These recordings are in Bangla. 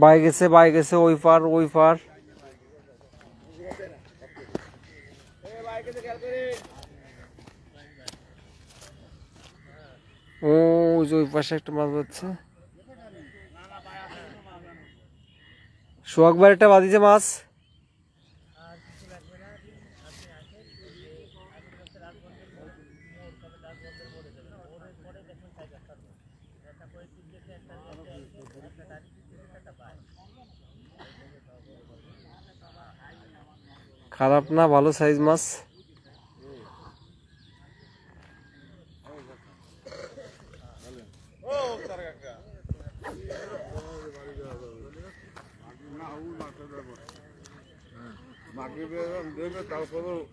বাইক গেছে ওই পার ও ওই পাশে একটা মাছ বাজছে সোহাগ ভাই একটা বাদিছে মাছ খারাপ না ভালো সাইজ মাছ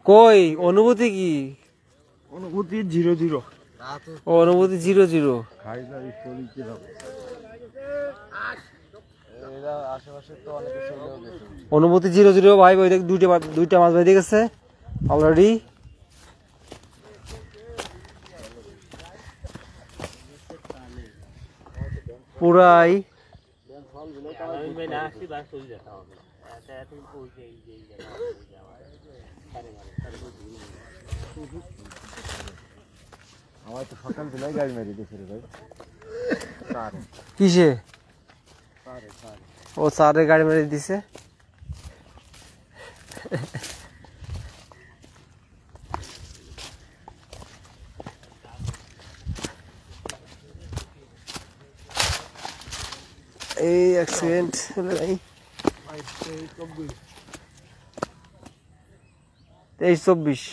কই অনুভূতি কি অনুভূতি 0-0 অনুভূতি 0-0 অনুভূতি 0-0 ভাই ওই দেখ দুইটা মাছ বাইরে গেছে অলরেডি পুরাই আমার তো সকালবেলায় গাড়ি মেরে দিয়েছে রে ভাই কিসে ও সারে গাড়ি মেরে দিছে এই অ্যাক্সিডেন্ট হলো ভাই 23-24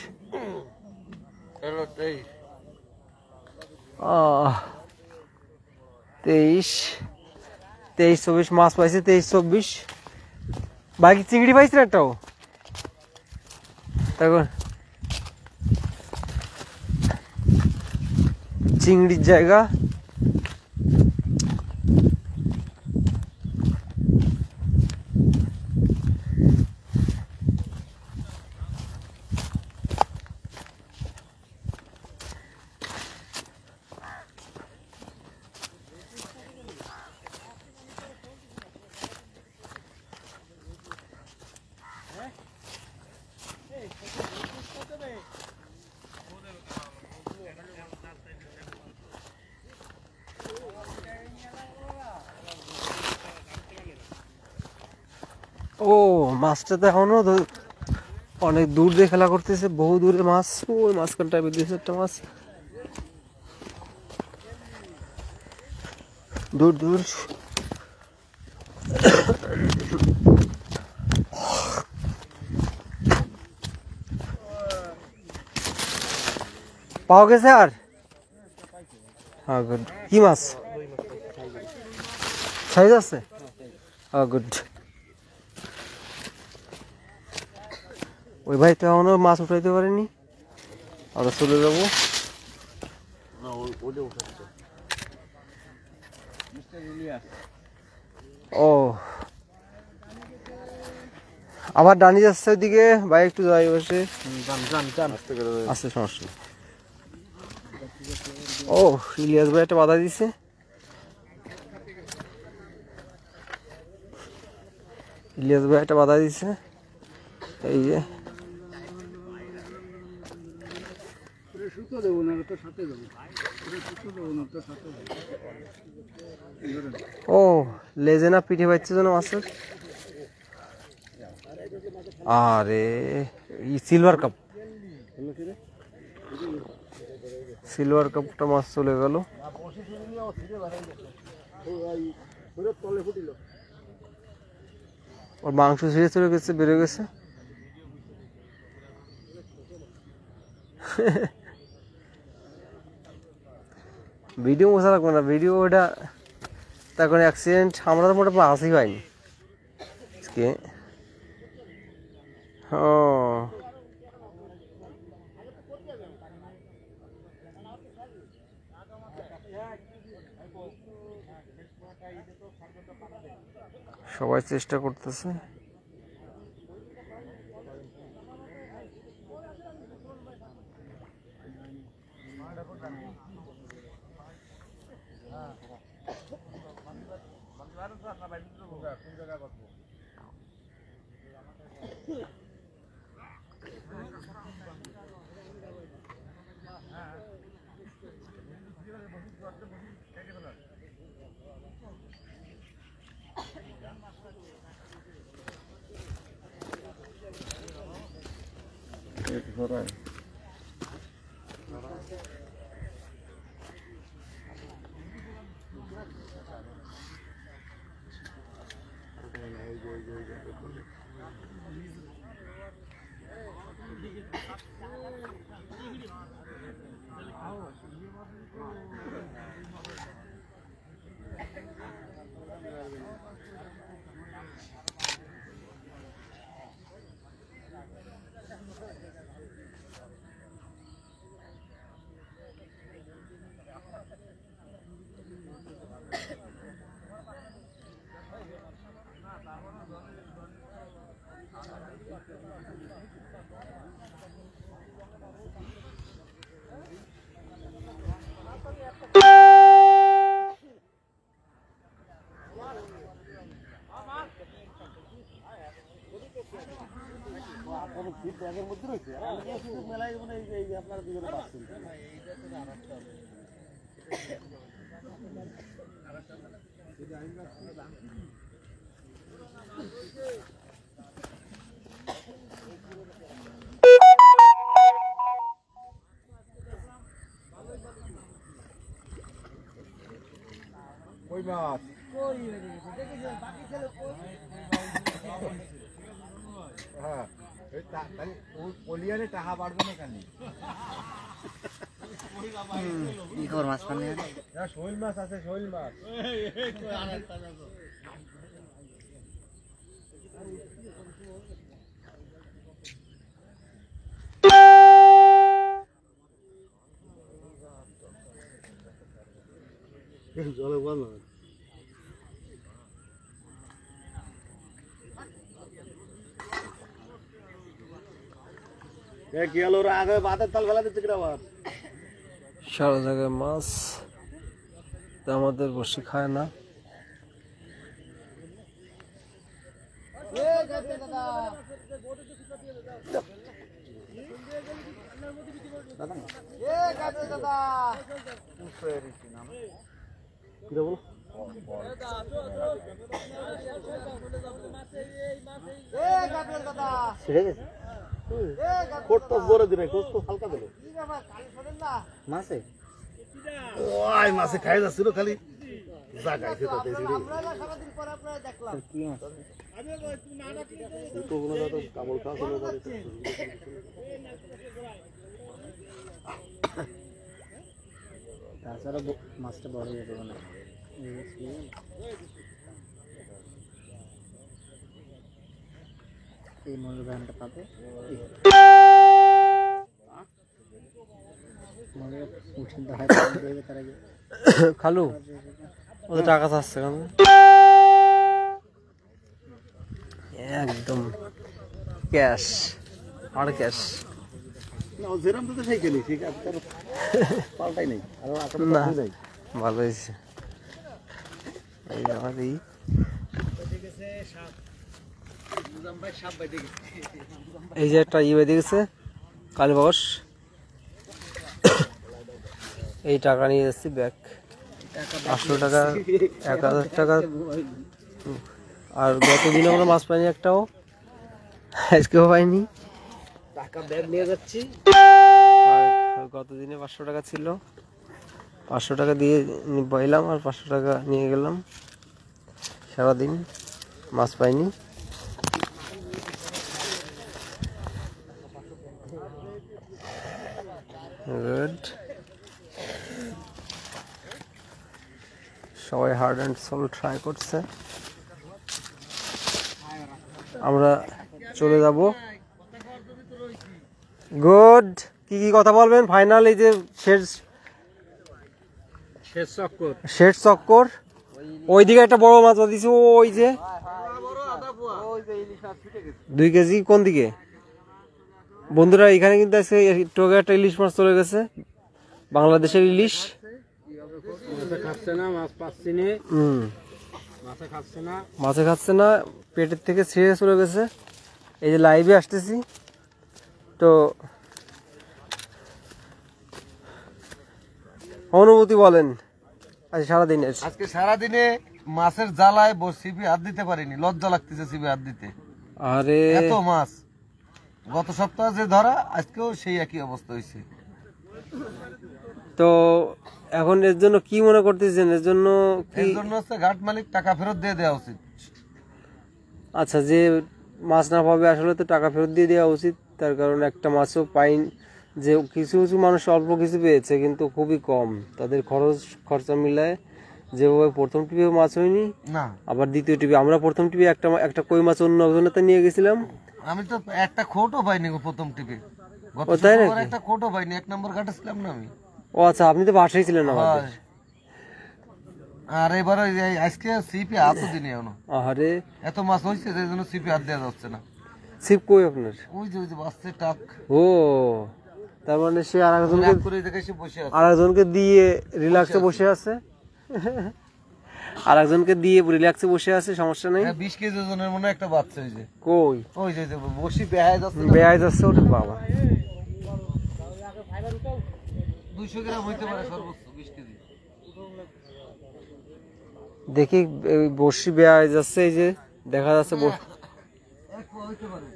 23-24 মাছ পাইছে 23-24 বাকি চিংড়ি পাইছে না একটাও তখন চিংড়ির জায়গা ও মাছটা তো এখনো অনেক দূর দিয়ে খেলা করতেছে বহু দূরে মাছ ওই মাঝখান টাইপের দিয়েছে একটা মাছ দূর দূর পাওয়া গেছে আর হ্যাঁ গুড কি মাছ সাইজ আছে হ্যাঁ গুড ওই ভাই তো এখনো মাছ উঠাইতে পারেনি আমরা চলে যাবো ও আবার ডানি যাচ্ছে ওইদিকে ভাই একটু যাই বসে আসতে সমস্যা ও ইলিয়াস ভাই একটা বাধা দিছে ইলিয়াস ভাই একটা বাধা দিছে এই যে ও লেজে না পিঠে পাচ্ছে যেন মাছের আরে সিলভার কাপটা মাছ চলে গেল ওর মাংস ছিঁড়ে চলে গেছে বেড়ে গেছে ভিডিও মশা লাগবে না ভিডিও ওটা তখন অ্যাক্সিডেন্ট আমরা তো মোটামুটি আসি পাইনি সবাই চেষ্টা করতেছে কই মাছ হ্যাঁ পলিয়ারে টাকা বাড়বে না কেন কি খবর মাছ পানি শৈল মাছ আছে শৈল মাছ জলে বল না কি হলো ওরা আগে বাতের তাল ফেলা দিচ্ছে কিনা আবার সারা জায়গায় মাছ আমাদের বসে খায় না মাছে ওই মাছে খাই যাচ্ছিল খালি যা খাইছে তাতে কি মাছ কামড় খাওয়া ছিল তাছাড়া মাছটা বড় হয়ে যাবে না এই মূল্য ধানটা পাবে উঠে দেখা দেবে তার আগে খালু ওদের টাকা চাচ্ছে কেন একদম ক্যাশ আর ক্যাশ যেরকম তো সেই খেলি ঠিক আছে পাল্টাই নেই না ভালো হয়েছে এই আমার এই এই যে একটা ইয়ে বেঁধে গেছে কালীবাস এই টাকা নিয়ে যাচ্ছি ব্যাগ 500 টাকা 1000 টাকা আর গতদিন আমরা মাছ পাইনি একটাও আজকেও পাইনি টাকা ব্যাগ নিয়ে যাচ্ছি আর গতদিনে 500 টাকা ছিল 500 টাকা দিয়ে পাইলাম আর 500 টাকা নিয়ে গেলাম সারাদিন মাছ পাইনি গুড সবাই হার্ড অ্যান্ড সোল ট্রাই করছে আমরা চলে যাব গুড কি কি কথা বলবেন ফাইনাল এই যে শেষ চক্কর ওইদিকে একটা বড় মাছ দিছে ওই যে 2 কেজি কোন দিকে বন্ধুরা এখানে কিন্তু আজকে টোকে একটা ইলিশ মাছ চলে গেছে বাংলাদেশের ইলিশ মাছে খাচ্ছে না, পেটের থেকে ছিঁড়ে চলে গেছে। এই যে লাইভে আসতেছি তো অনুভূতি বলেন আজকে সারাদিনের। আজকে সারাদিনে মাছের জ্বালায় সিপি হাত দিতে পারিনি, লজ্জা লাগতেছে সিপি হাত দিতে। আরে এত মাছ গত সপ্তাহে যে ধরা, আজকেও সেই একই অবস্থা হয়েছে। তো এখন এর জন্য কি মনে করতেছেন? এর জন্য এর জন্য হচ্ছে ঘাট মালিক টাকা ফেরত দিয়ে দেওয়া উচিত। আচ্ছা, যে মাছ না পাবে আসলে তো টাকা ফেরত দিয়ে দেওয়া উচিত। তার কারণ একটা মাছও পাইন, যে কিছু কিছু মানুষ অল্প কিছু পেয়েছে কিন্তু খুবই কম, তাদের খরচা মিলায় যেভাবে প্রথম টিপে মাছ হয়নি, না আবার দ্বিতীয় টিপে আমরা প্রথম টিপে একটা কই মাছ অন্য একজনেতে নিয়ে গেছিলাম, আমি তো একটা খোটও পাইনি গো প্রথম টিপে। গত ও তাই শুক্রবার নাকি? একটা খোটও পাইনি, 1 নম্বর ঘাটে ছিলাম না আমি। ও আচ্ছা, আপনি তো বাসায় ছিলেন আমাদের। হয়। আর এবার আজকে সিপি হাতও দিনি এখনো। আরে এত মাছ হয়েছে যে জন্য সিপি হাত দেওয়া যাচ্ছে না। ছিপ কই আপনার? ওই যে বাসছে টাক ও, তার মানে সে আর একজনকে এক করে দেখে সে বসে আছে। দিয়ে রিল্যাক্সে বসে আছে আর একজনকে দিয়ে রিল্যাক্সে বসে আছে, সমস্যা নেই। 20 কেজি ওজনের মনে হয় একটা বাচ্চা হয়েছে। কই ওই যে বসি বেহায় যাচ্ছে না? বেয়াই যাচ্ছে ওটা বাবা। 200 গ্রাম হইতে পারে সর্বোচ্চ, 20 কেজি। দেখি বসি বেয়াই যাচ্ছে, এই যে দেখা যাচ্ছে এক পোয়া হইতে পারে।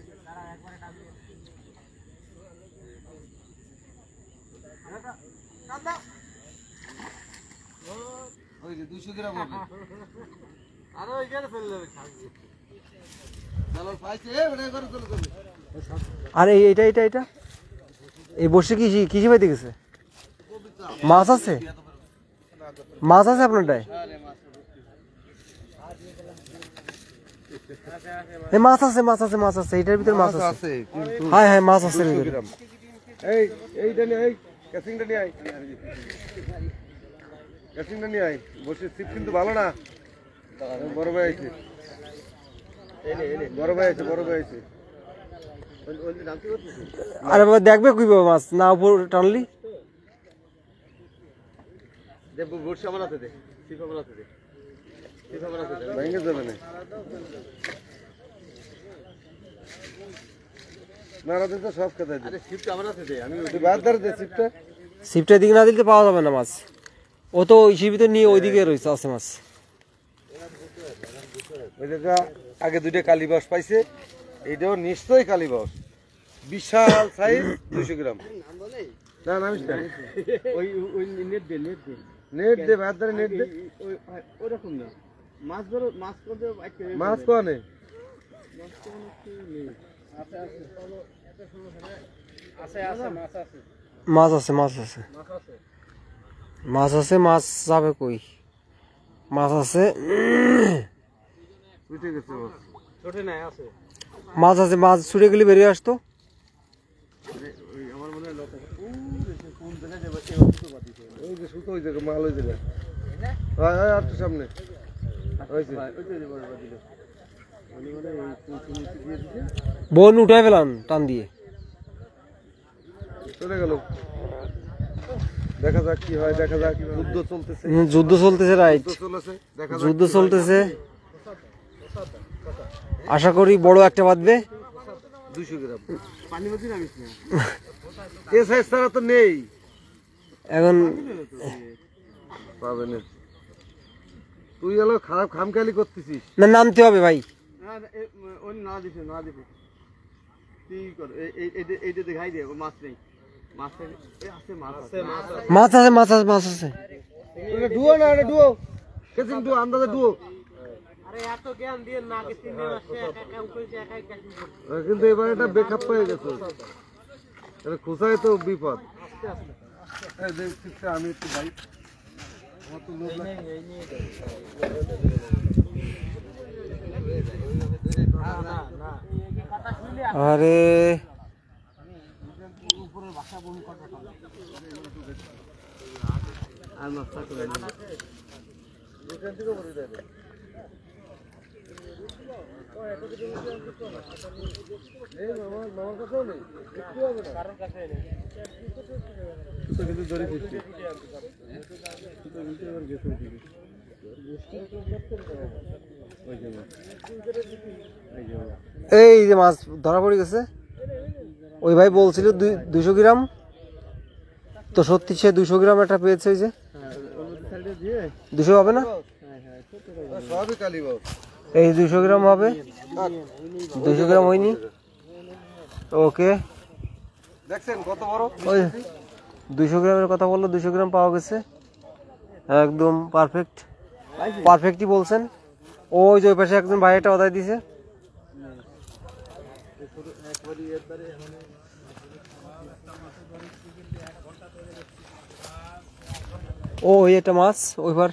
ওই যে 200 গ্রাম হবে। আরে ওইখানে ফেলে দেবে খাবি। চলো পাইছে, এবারে করে চলো চলো। আরে এটা এটা এটা এই বসে কি পাইতে গেছে? মাছ আছে, মাছ আছে আপনারটায়? এই মাছ আছে, মাছ আছে, মাছ আছে, এটার ভিতরে মাছ আছে। কিন্তু হ্যাঁ হ্যাঁ, মাছ আছে এর ভিতরে। এইটা নিয়ে আই, ক্যাসিংটা নিয়ে আই, ক্যাসিংটা নিয়ে আই। বসে সিপ কিন্তু ভালো না, বড় ভাই আছে, বড় ভাই আছে, বড় ভাই আছে। আরে বাবা, দেখবে কিভাবে মাছ না উপর টানলি? বসে আমার হাতে দে, সিপ আমার হাতে দে, সিপ আমার হাতে দে, ভেঙে যাবে না। না রাতে তো সব খেতে দে। আরে সিপটা আমার হাতে দে, আমি ওই বাদ ধরে দে সিপটা। সিপটার দিকে না দিলে পাওয়া যাবে না মাছ। ও তো ওই শিবিতে নিয়ে ওইদিকে রয়েছে, আছে মাছ। ওই জায়গা আগে 2টা কালীবাস পাইছে, এইটাও নিশ্চয়ই কালীবাস, বিশাল সাইজ, 200 গ্রাম। না নামিস না, ওই ওই নেট দে নেট দে নেট দে, বাদ ধরে নেট দে। ওই রকম না, মাছ ধরো, মাছ করতে মাছ কোয়ানে? মাছ আছে, মাছ আছে, মাছ আছে, মাছ যাবে কই? মাছ আছে, উঠে গেছে মাছ। ছোটে নাই আছে। মাছ আছে, মাছ ছুটে গেলে বেরিয়ে আসতো। আমার মনে হয় লোক কোন জায়গায় যাবে, ওই যে সুতো, ওই জায়গায় মাল, ওই জায়গায় আর তো সামনে বোন উঠাই ফেলান টান দিয়ে, চলে গেল। দেখা যাক কি হয়, দেখা যাক। যুদ্ধ চলতেছে, যুদ্ধ চলতেছে, রাইট, দেখা যাক যুদ্ধ চলতেছে। আশা করি বড় একটা বাঁধবে। 200 গ্রাম পানি মধ্যে নামিস না, এ সাইজ ছাড়া তো নেই এখন। পাবে না, তুই এলো খারাপ খামখেয়ালি করতেছিস। না, নামতে হবে ভাই। না দিছে না দিছে কি কর, এইটা দেখাই দে, মাছ নেই, মাছ আছে, মাছ আছে, মাছ আছে, মাছ আছে, মাছ আছে। ডুয়ো না, এটা ডুয়ো, কেসিং ডুয়ো, আন্দাজে ডুয়ো। আরে এত জ্ঞান দিয়ে না কি 3 দিন আসছে, একা একা উঠেছে, একাই ক্যাচিং করছে। কিন্তু এবার এটা বেকআপ পেয়ে গেছে, এটা খোঁচায় তো বিপদ। এই দেখছিস, আমি একটু ভাই আমার তো লোক আরে উপরের ভাষা বমি কথা আর মাছটা করে না, এখান থেকে বলে দেয় মামার কাছেও নেই, একটু হবে না, কারোর কাছে নেই। কিন্তু ধরে ফিরছে, কিন্তু এবার গেছে ওদিকে। এই যে মাছ ধরা পড়ে গেছে, ওই ভাই বলছিল 200 গ্রাম, তো সত্যি সে 200 গ্রাম একটা পেয়েছে। ওই যে 200 হবে না, সবই কালীবাস। এই 200 গ্রাম হবে, 200 গ্রাম হয়নি। ওকে, দেখছেন কত বড়? ওই 200 গ্রামের কথা বললো, 200 গ্রাম পাওয়া গেছে, একদম পারফেক্ট, পারফেক্টই বলছেন। ওই যে ওই পাশে একজন ভাই একটা অর্ডার দিছে। ও ওই একটা মাছ ওইবার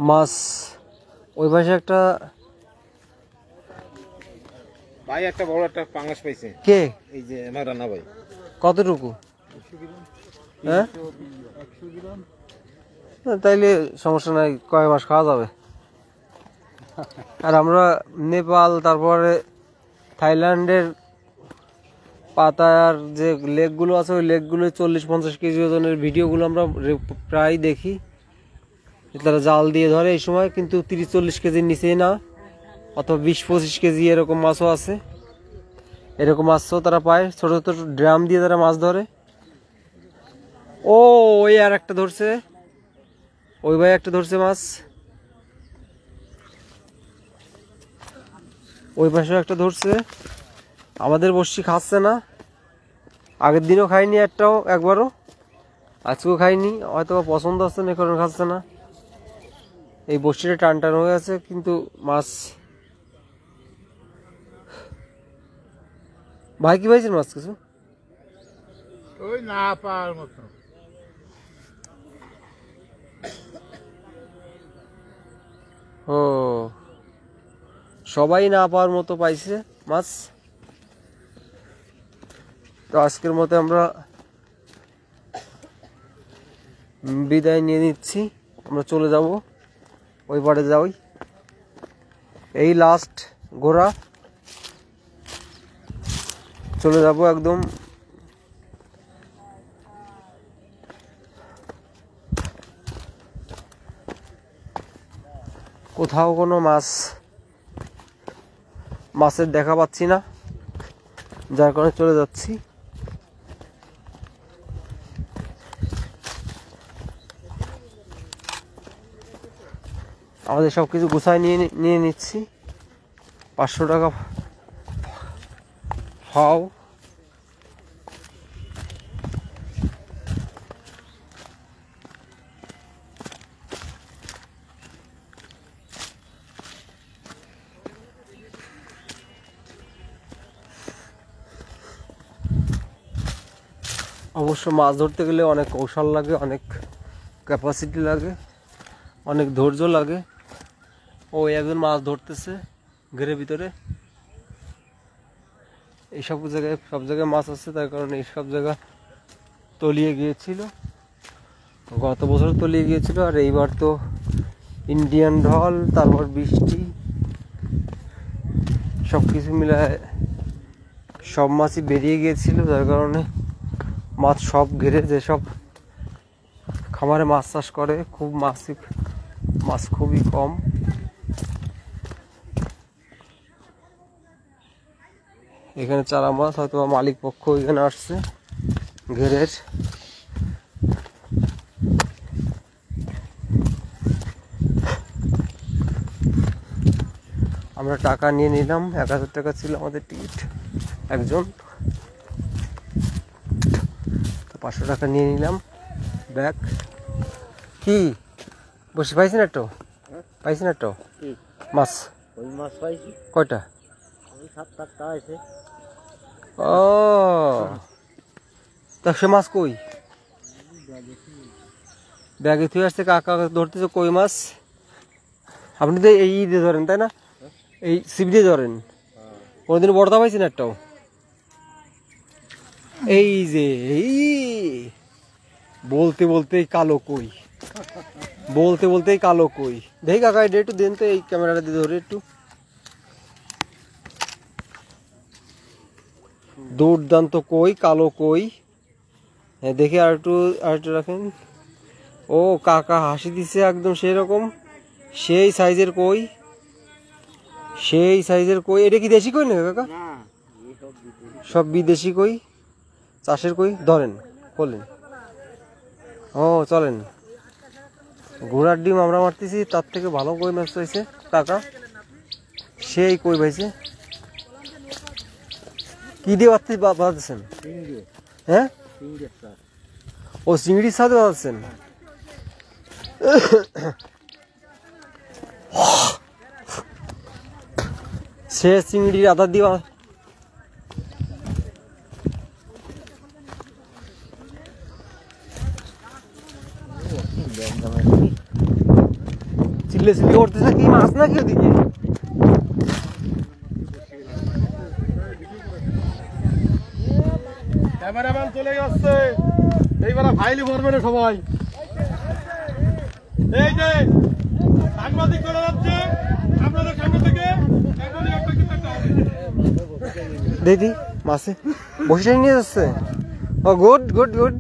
মাছ, ওই পাশে একটা ভাই একটা বড় একটা পাঙ্গাস পাইছে। কে? এই যে আমার রান্না ভাই। কতটুকু? হ্যাঁ, তাইলে সমস্যা নাই, কয় মাস খাওয়া যাবে। আর আমরা নেপাল, তারপরে থাইল্যান্ডের পাতার যে লেকগুলো আছে, ওই লেকগুলো 40-50 কেজি ওজনের ভিডিওগুলো আমরা প্রায় দেখি। তারা জাল দিয়ে ধরে এই সময়, কিন্তু 30-40 কেজির নিচেই না, অথবা 20-25 কেজি এরকম মাছও আছে। এরকম মাছও তারা পায়, ছোট ছোট ড্রাম দিয়ে তারা মাছ ধরে। ও ওই আর একটা ধরছে, ওই ভাই একটা ধরছে মাছ, ওই পাশেও একটা ধরছে। আমাদের বড়শি খাচ্ছে না, আগের দিনও খাইনি একবারও, আজকেও খাইনি, হয়তো পছন্দ আসছে না, কারণ খাচ্ছে না। এই বড়শিটা টান টান হয়ে আছে, কিন্তু মাছ। ভাই কি পাইছেন মাছ কিছু? ওই না পাওয়ার মতো। ও, সবাই না পাওয়ার মতো পাইছে মাছ। তো আজকের মতো আমরা বিদায় নিয়ে নিচ্ছি, আমরা চলে যাব ওই পাড়ে যাই। এই লাস্ট ঘোরা, চলে যাব একদম কোথাও কোনো মাছের দেখা পাচ্ছি না, যার কারণে চলে যাচ্ছি। আমাদের সব কিছু গুছায় নিয়ে নিচ্ছি। 500 টাকা ফাও। অবশ্য মাছ ধরতে গেলে অনেক কৌশল লাগে, অনেক ক্যাপাসিটি লাগে, অনেক ধৈর্য লাগে। ও একজন মাছ ধরতেছে ঘেরের ভিতরে, এই সব জায়গায় মাছ আছে, তার কারণে এই সব জায়গা তলিয়ে গিয়েছিল, গত বছর তলিয়ে গিয়েছিল। আর এইবার তো ইন্ডিয়ান ঢল, তারপর বৃষ্টি, সব কিছু মিলায় সব মাছই বেরিয়ে গিয়েছিল, যার কারণে মাছ সব ঘিরে, যেসব খামারে মাছ চাষ করে মাছ খুবই কম। এখানে চারা মাছ, হয়তো মালিক পক্ষ এখানে আসছে ঘেরের। আমরা টাকা নিয়ে নিলাম, 1000 টাকা ছিল আমাদের টিকিট একজন, তো 500 টাকা নিয়ে নিলাম ব্যাগ। কি বসে পাইছেন একটু? মাছ? ওই মাছ পাইছি। কয়টা? ওই 7-8টা আছে। ও, তা সে মাছ কই? ব্যাগে থুয়ে আসছে, কাকা ধরতেছে কই মাছ। আপনি তো এই দিয়ে ধরেন তাই না? এই ছিপ দিয়ে ধরেন? কোনোদিন বড়দা পাইছেন একটাও? এই যে বলতেই কালো কই, বলতেই কালো কই। দেখি কাকা এটা একটু দেন তো, এই ক্যামেরাটা দিয়ে ধরে একটু। দুর্দান্ত কই, কালো কই। হ্যাঁ দেখি আর একটু রাখেন। ও কাকা হাসি দিচ্ছে একদম সেই রকম, সেই সাইজের কই, সেই সাইজের কই। এটা কি দেশি কই না কাকা? সব বিদেশি কই, চাষের কই। ধরেন, খোলেন। ও চলেন, ঘোড়ার ডিম আমরা মারতেছি, তার থেকে ভালো কই মাছ হয়েছে কাকা, সেই কই ভাইছে। কি দিয়ে বাঁধতেছেন? হ্যাঁ, ও চিংড়ির সাথে বাঁধতেছেন। সে চিংড়ির আধার দিয়ে চিল্লে চিল্লি করতেছে। কি মাছ নাকি ওদিকে? ক্যামেরাম্যান চলে যাচ্ছে, এইবার ফাইলি ভরবে না সবাই। এই যে সাংবাদিক চলে যাচ্ছে আপনাদের সামনে থেকে, দেখি মাছে বসে নিয়ে যাচ্ছে। ও গুড গুড গুড।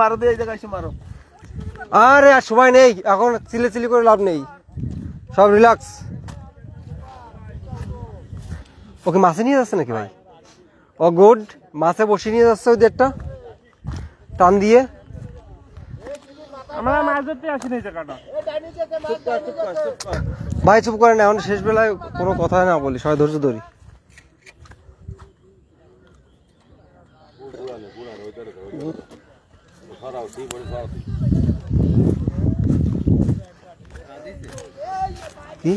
মারো দিয়ে এই জায়গায় এসে মারো। আরে আর সময় নেই এখন, চিল্লে চিল্লি করে লাভ নেই, সব রিল্যাক্স। ওকে মাছে নিয়ে যাচ্ছে নাকি ভাই? ও গুড, মাছে বসে নিয়ে যাচ্ছে ওই দেড়টা টান দিয়ে। আমরা মাছ ধরতে আসি না এই জায়গাটা। ভাই চুপ করেন, এখন শেষ বেলায় কোনো কথা না বলি, সবাই ধৈর্য ধরি। কি